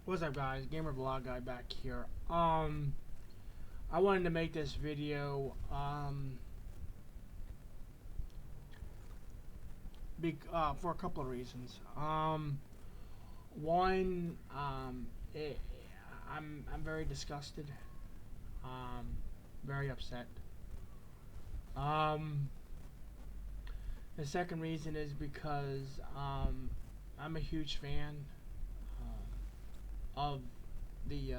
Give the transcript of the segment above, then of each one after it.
What's up, guys? Gamer Vlog Guy back here. I wanted to make this video for a couple of reasons. One, I'm very disgusted. Um, very upset. Um, the second reason is because I'm a huge fan of the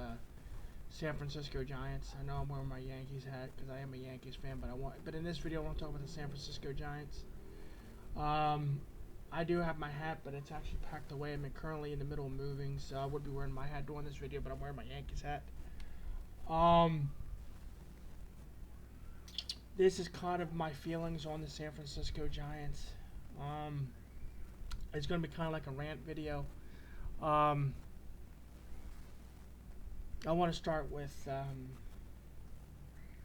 San Francisco Giants. I know I'm wearing my Yankees hat because I am a Yankees fan, but in this video I want to talk about the San Francisco Giants. I do have my hat, but it's actually packed away. I'm currently in the middle of moving, so I would be wearing my hat during this video, but I'm wearing my Yankees hat. This is kind of my feelings on the San Francisco Giants. It's going to be kind of like a rant video. I want to start with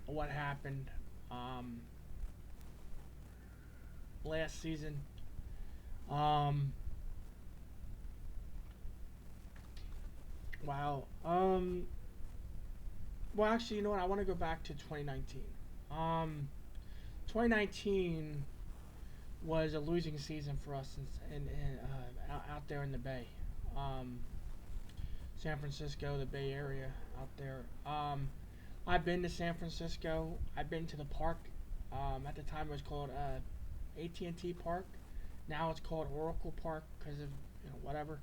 what happened last season. Wow. Well, actually, you know what? I want to go back to 2019. 2019 was a losing season for us out there in the Bay. San Francisco, the Bay Area out there. I've been to San Francisco. I've been to the park. At the time, it was called AT&T Park. Now it's called Oracle Park because of whatever.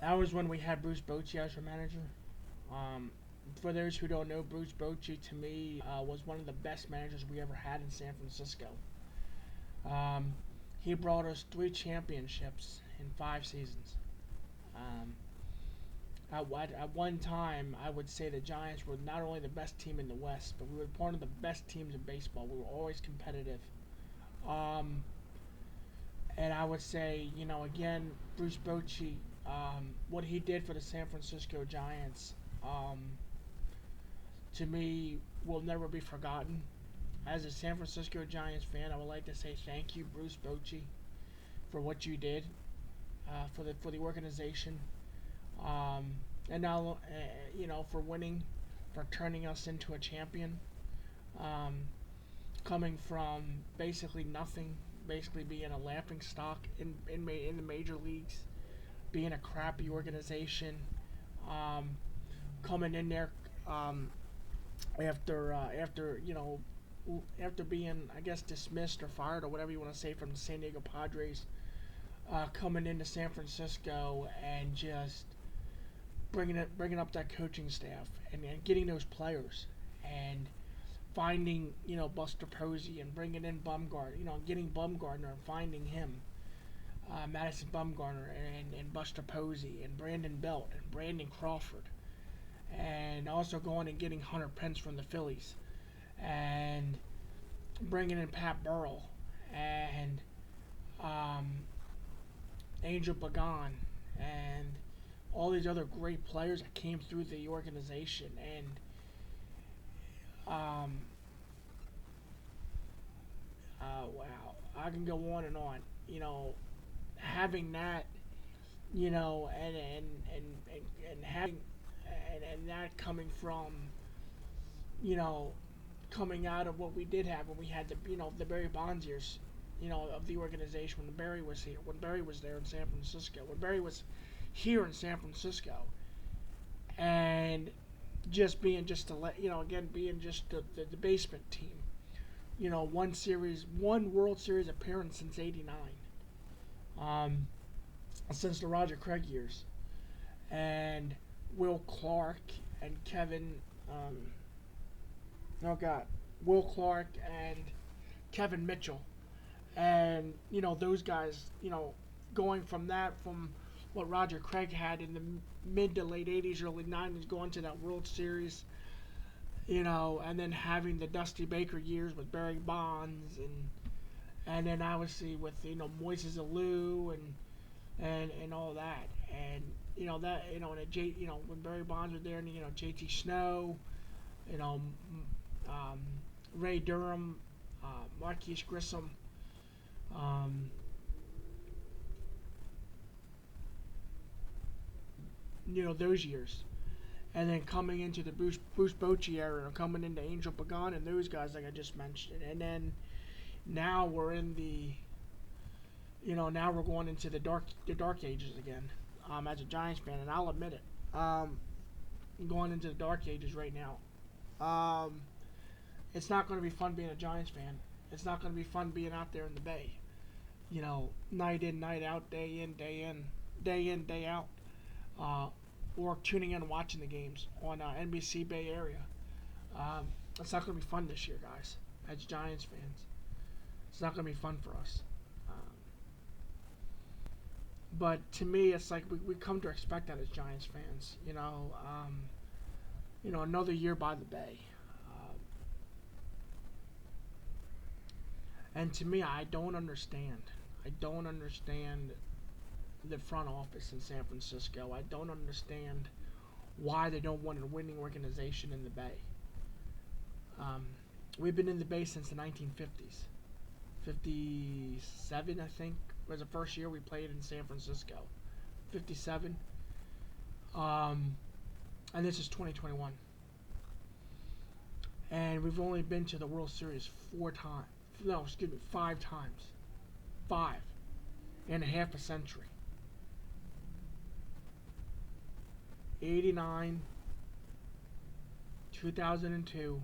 That was when we had Bruce Bochy as our manager. For those who don't know, Bruce Bochy to me was one of the best managers we ever had in San Francisco. He brought us 3 championships in 5 seasons. At one time, I would say the Giants were not only the best team in the West, but we were one of the best teams in baseball. We were always competitive. And I would say, again, Bruce Bochy, what he did for the San Francisco Giants, to me, will never be forgotten. As a San Francisco Giants fan, I would like to say thank you, Bruce Bochy, for what you did for the organization, and now for winning, for turning us into a champion, coming from basically nothing, basically being a laughing stock in the major leagues, being a crappy organization, coming in there after being, I guess, dismissed or fired or whatever you want to say from the San Diego Padres, coming into San Francisco and just bringing up that coaching staff and getting those players and finding Buster Posey and bringing in Bumgarner, getting Bumgarner and finding him, Madison Bumgarner and Buster Posey and Brandon Belt and Brandon Crawford, and also going and getting Hunter Pence from the Phillies, and bringing in Pat Burrell and Angel Pagan and all these other great players that came through the organization. And wow, I can go on and on. Having that, and having and that coming from, coming out of what we did have when we had the Barry Bonds years, of the organization when Barry was here, when Barry was there in San Francisco, when Barry was here in San Francisco, and just being just being just the basement team, one World Series appearance since '89, since the Roger Craig years, and Will Clark and Will Clark and Kevin Mitchell, and those guys, going from what Roger Craig had in the mid to late '80s, early '90s, going to that World Series, and then having the Dusty Baker years with Barry Bonds, and then obviously with Moises Alou and all that, and when Barry Bonds was there, and JT Snow, Ray Durham, Marquise Grissom, Um, those years. And then coming into the Bruce Bochy era, and coming into Angel Pagan and those guys like I just mentioned. And then now we're in now we're going into the dark ages again. As a Giants fan, and I'll admit it. Going into the dark ages right now. It's not going to be fun being a Giants fan. It's not going to be fun being out there in the Bay. Night in, night out, day in, day in, day in, day out. Uh, or tuning in and watching the games on NBC Bay Area. It's not going to be fun this year, guys. As Giants fans, it's not going to be fun for us. But to me, it's like we come to expect that as Giants fans. Another year by the Bay. And to me, I don't understand. I don't understand the front office in San Francisco. I don't understand why they don't want a winning organization in the Bay. We've been in the Bay since the 1950s. 57, I think, was the first year we played in San Francisco. 57. And this is 2021. And we've only been to the World Series 5 times. 5.5 a century. 89, 2002,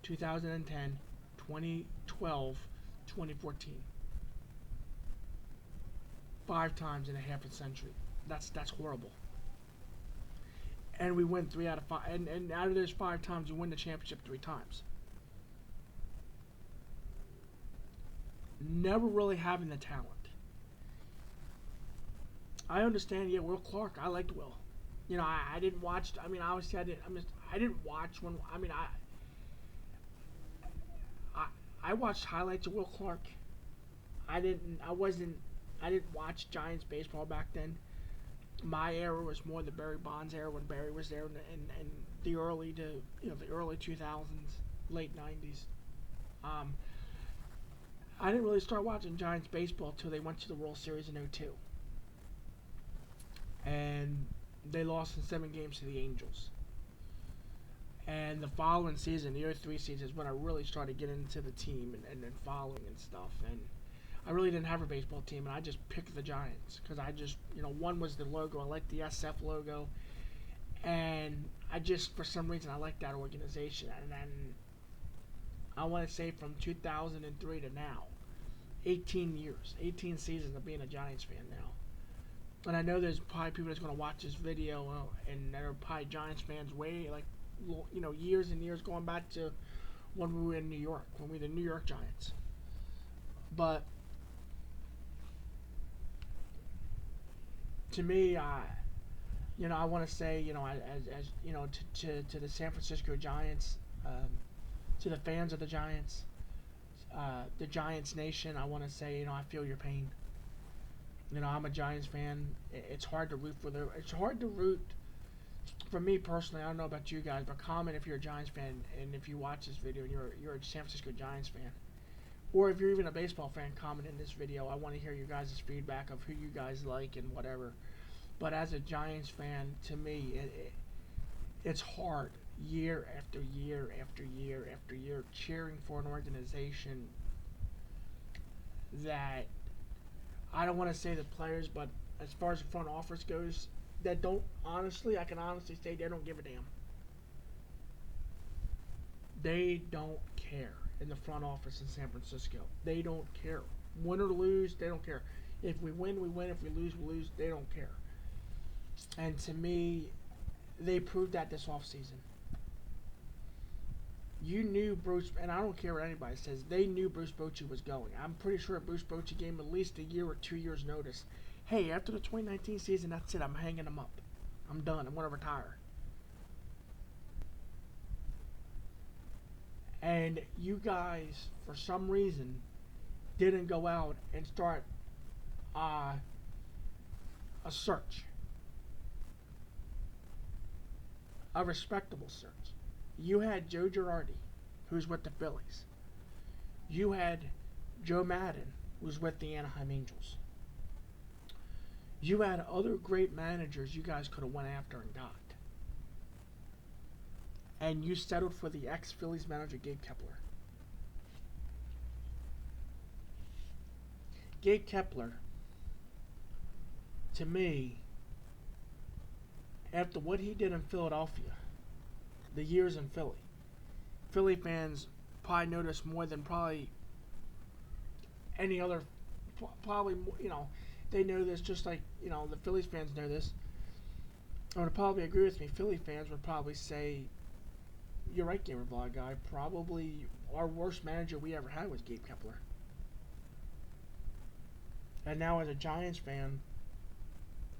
2010, 2012, 2014. 5 times in a half a century. That's horrible. And we win 3 out of 5. And out of those 5 times, we win the championship 3 times. Never really having the talent. I understand. Yeah, Will Clark. I liked Will. I didn't watch. I mean, obviously, I didn't watch when. I mean, I watched highlights of Will Clark. I didn't. I wasn't. I didn't watch Giants baseball back then. My era was more the Barry Bonds era when Barry was there, and the early 2000s, late 90s. I didn't really start watching Giants baseball until they went to the World Series in '02. And they lost in 7 games to the Angels. And the following season, the '03 season, is when I really started getting into the team and following and stuff. And I really didn't have a baseball team, and I just picked the Giants because I just, one was the logo. I liked the SF logo. And I just, for some reason, I liked that organization. And then I want to say from 2003 to now, 18 years, 18 seasons of being a Giants fan now. And I know there's probably people that's going to watch this video, and they're probably Giants fans way, years and years going back to when we were in New York, when we were the New York Giants. But to me, I want to say, to the San Francisco Giants, to the fans of the Giants, the Giants Nation, I want to say, I feel your pain. I'm a Giants fan. It's hard to root for them. It's hard to root for me personally. I don't know about you guys, but comment if you're a Giants fan and if you watch this video and you're a San Francisco Giants fan, or if you're even a baseball fan, comment in this video. I want to hear you guys' feedback of who you guys like and whatever. But as a Giants fan, to me, it's hard year after year after year after year cheering for an organization that, I don't want to say the players, but as far as the front office goes, that don't, honestly, I can honestly say they don't give a damn. They don't care in the front office in San Francisco. They don't care. Win or lose, they don't care. If we win, we win. If we lose, we lose. They don't care. And to me, they proved that this offseason. You knew Bruce, and I don't care what anybody says, they knew Bruce Bochy was going. I'm pretty sure Bruce Bochy gave him at least a year or 2 years notice. Hey, after the 2019 season, that's it. I'm hanging him up. I'm done. I'm going to retire. And you guys, for some reason, didn't go out and start a search. A respectable search. You had Joe Girardi, who's with the Phillies. You had Joe Madden, was with the Anaheim Angels. You had other great managers you guys could have went after and got. And you settled for the ex-Phillies manager, Gabe Kepler. Gabe Kepler, to me, after what he did in Philadelphia, the years in Philly fans probably noticed more than probably any other, probably, they know this just like, the Phillies fans know this. I would probably agree with me. Philly fans would probably say, you're right, Gamer Blog Guy. Probably our worst manager we ever had was Gabe Kepler. And now as a Giants fan,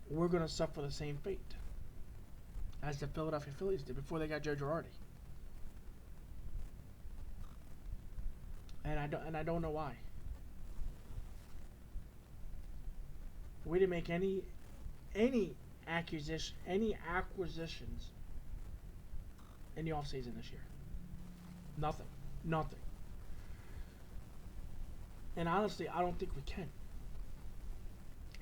we're going to suffer the same fate as the Philadelphia Phillies did before they got Joe Girardi. And I don't know why. We didn't make any acquisitions in the offseason this year. Nothing. And honestly, I don't think we can.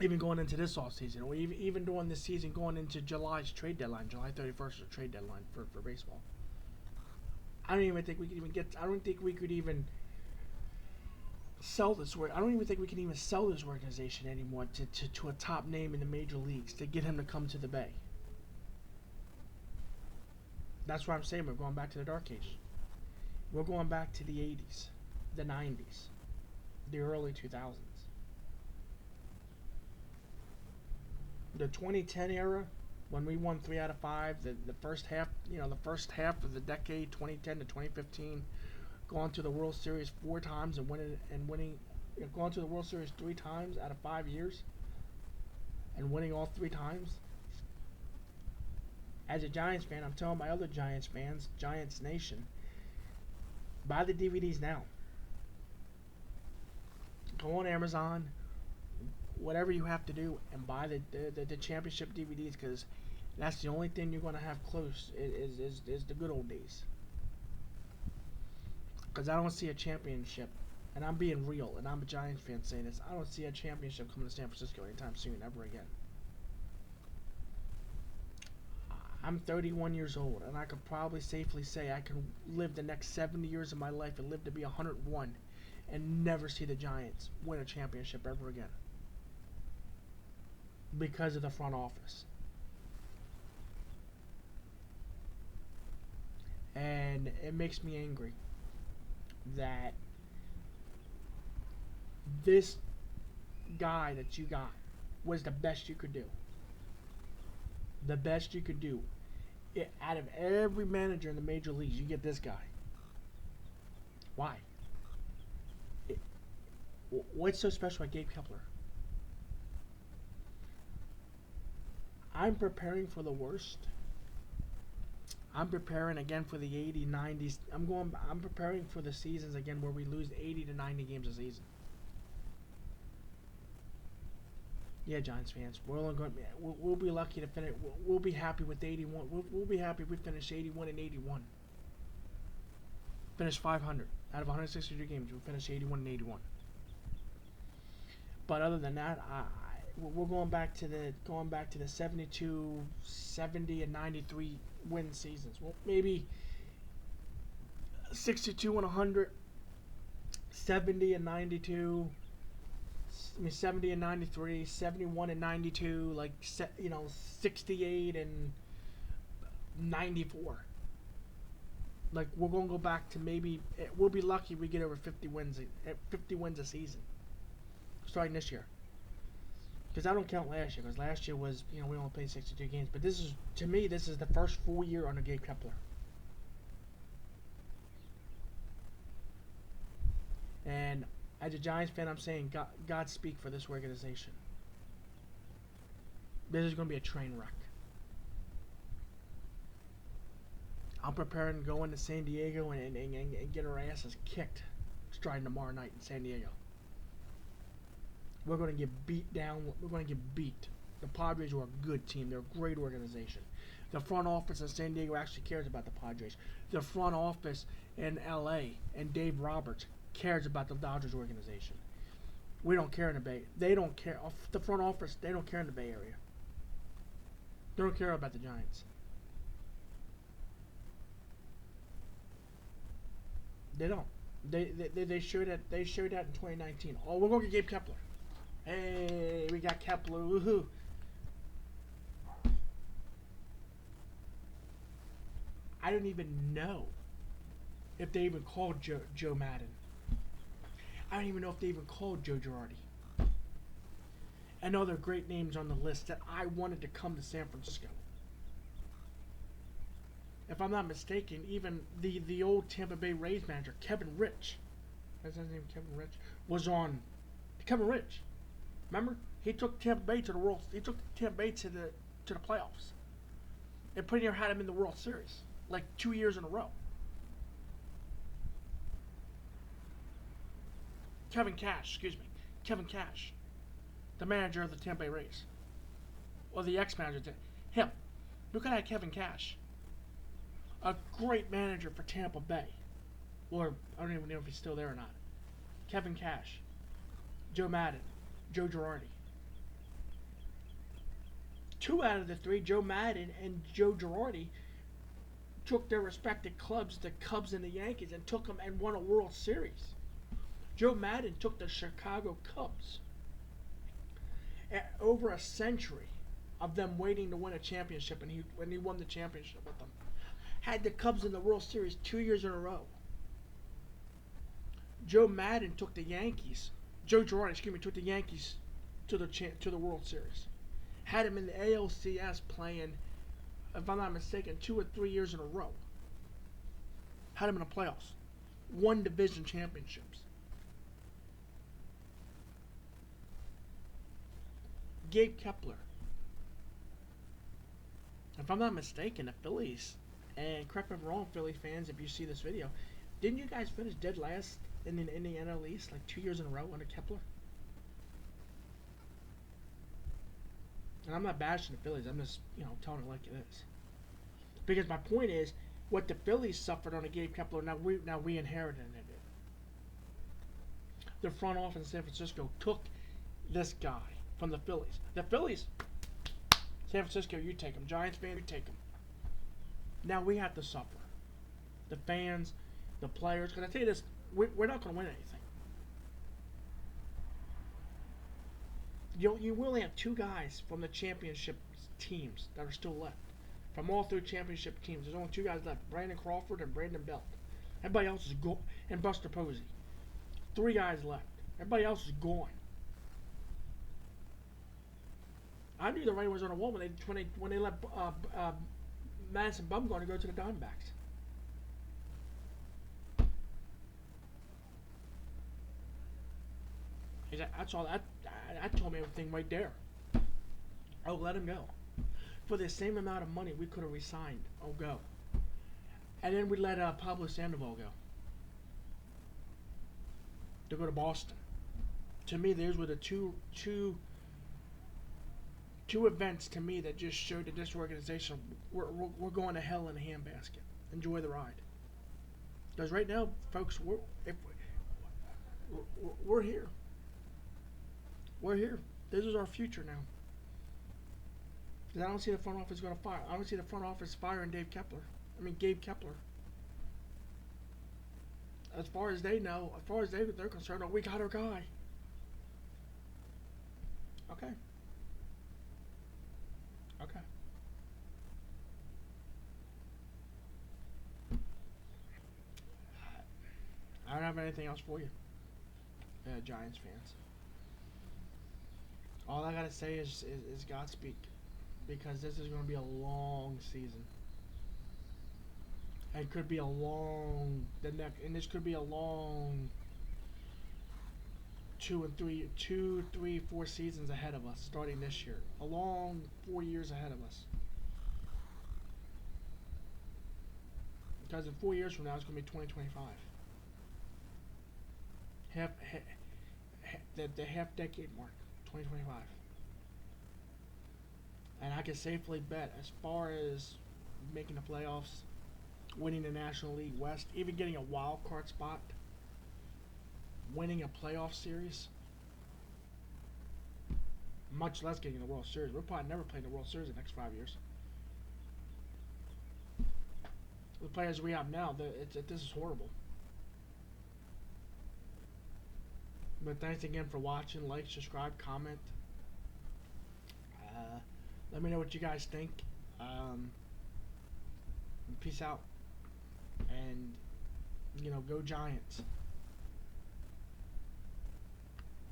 Even going into this offseason, or even during this season, going into July's trade deadline, July 31st is the trade deadline for baseball. I don't even think we could even I don't think we could even sell this work. I don't even think we can even sell this organization anymore to a top name in the major leagues to get him to come to the Bay. That's why I'm saying we're going back to the dark ages. We're going back to the 80s, the 90s, the early 2000s. The 2010 era, when we won 3 out of 5, the first half, the first half of the decade, 2010 to 2015, going to the World Series 4 times and winning, going to the World Series 3 times out of 5 years, and winning all 3 times. As a Giants fan, I'm telling my other Giants fans, Giants Nation, buy the DVDs now. Go on Amazon, whatever you have to do, and buy the championship DVDs, because that's the only thing you're going to have close is the good old days. Because I don't see a championship, and I'm being real, and I'm a Giants fan saying this, I don't see a championship coming to San Francisco anytime soon, ever again. I'm 31 years old, and I could probably safely say I can live the next 70 years of my life and live to be 101 and never see the Giants win a championship ever again. Because of the front office. And it makes me angry that this guy that you got was the best you could do. The best you could do. Out of every manager in the major leagues, you get this guy. Why? What's so special about Gabe Kepler? I'm preparing for the worst. I'm preparing again for the 80s, 90s. I'm preparing for the seasons again where we lose 80 to 90 games a season. Yeah, Giants fans, we'll be lucky to finish. We'll be happy with 81. We'll be happy if we finish 81 and 81. Finish 500 out of 163 games. We'll finish 81 and 81. But other than that, we're going back to the 72, 70, and 93 win seasons. Well, maybe 62 and 100, 70 and 92. 70 and 93, 71 and 92, 68 and 94. We're going to go back to we'll be lucky if we get over 50 wins a season starting this year. Because I don't count last year, because last year was, we only played 62 games. But to me, this is the first full year under Gabe Kepler. And as a Giants fan, I'm saying God speak for this organization. This is going to be a train wreck. I'm preparing to go into San Diego and get our asses kicked starting tomorrow night in San Diego. We're going to get beat down. We're going to get beat. The Padres are a good team. They're a great organization. The front office in San Diego actually cares about the Padres. The front office in L.A. and Dave Roberts cares about the Dodgers organization. We don't care in the Bay. They don't care. The front office, they don't care in the Bay Area. They don't care about the Giants. They don't. They showed that. They showed that in 2019. Oh, we're gonna get Gabe Kepler. Hey, we got Kepler. Woohoo! I don't even know if they even called Joe Madden. I don't even know if they even called Joe Girardi. And other great names on the list that I wanted to come to San Francisco. If I'm not mistaken, even the old Tampa Bay Rays manager, Kevin Rich, that's his name, Kevin Rich, was on. Kevin Rich, remember? He took Tampa Bay to the World. He took Tampa Bay to the playoffs, and pretty near had him in the World Series, like 2 years in a row. Kevin Cash, the manager of the Tampa Bay Rays, or the ex-manager, him. Look at that, Kevin Cash. A great manager for Tampa Bay. Or, I don't even know if he's still there or not. Kevin Cash. Joe Madden. Joe Girardi. 2 out of the 3, Joe Madden and Joe Girardi, took their respective clubs, the Cubs and the Yankees, and took them and won a World Series. Joe Madden took the Chicago Cubs. Over a century of them waiting to win a championship, and when he won the championship with them. Had the Cubs in the World Series 2 years in a row. Joe Madden took the Yankees. Joe Girardi, took the Yankees to the World Series. Had him in the ALCS playing, if I'm not mistaken, 2 or 3 years in a row. Had him in the playoffs. Won division championships. Gabe Kepler. If I'm not mistaken, the Phillies, and correct me if I'm wrong, Philly fans, if you see this video, didn't you guys finish dead last in the NL East like 2 years in a row under Kepler? And I'm not bashing the Phillies. I'm just, telling it like it is. Because my point is, what the Phillies suffered under Gabe Kepler, now we inherited it. The front office in San Francisco took this guy from the Phillies. The Phillies, San Francisco, you take them. Giants fan, you take them. Now we have to suffer. The fans, the players. Because I tell you this, we're not going to win anything. You will have 2 guys from the championship teams that are still left. From all 3 championship teams, there's only 2 guys left: Brandon Crawford and Brandon Belt. Everybody else is gone, and Buster Posey. 3 guys left. Everybody else is gone. I knew the writing was on the wall when they let Madison Bumgarner go to the Diamondbacks. That's all. That told me everything right there. Oh, let him go. For the same amount of money, we could have resigned. Oh, go. And then we let Pablo Sandoval go. To go to Boston. To me, those were the two events to me that just showed that this organization, we're going to hell in a handbasket. Enjoy the ride. Because right now, folks, we're here. We're here. This is our future now. Because I don't see the front office going to fire. I don't see the front office firing Gabe Kepler. As far as they know, as far as they're concerned, we got our guy. Okay. I don't have anything else for you, Giants fans. All I gotta say is Godspeed, because this is going to be a long season. It could be a long this could be a long 2, 3, 4 seasons ahead of us starting this year. A long 4 years ahead of us. Because in 4 years from now, it's going to be 2025. The half-decade mark, 2025. And I can safely bet, as far as making the playoffs, winning the National League West, even getting a wild card spot, winning a playoff series, much less getting the World Series. We're probably never playing the World Series in the next 5 years. The players we have now, this is horrible. But thanks again for watching. Like, subscribe, comment. Let me know what you guys think. Peace out. And, go Giants.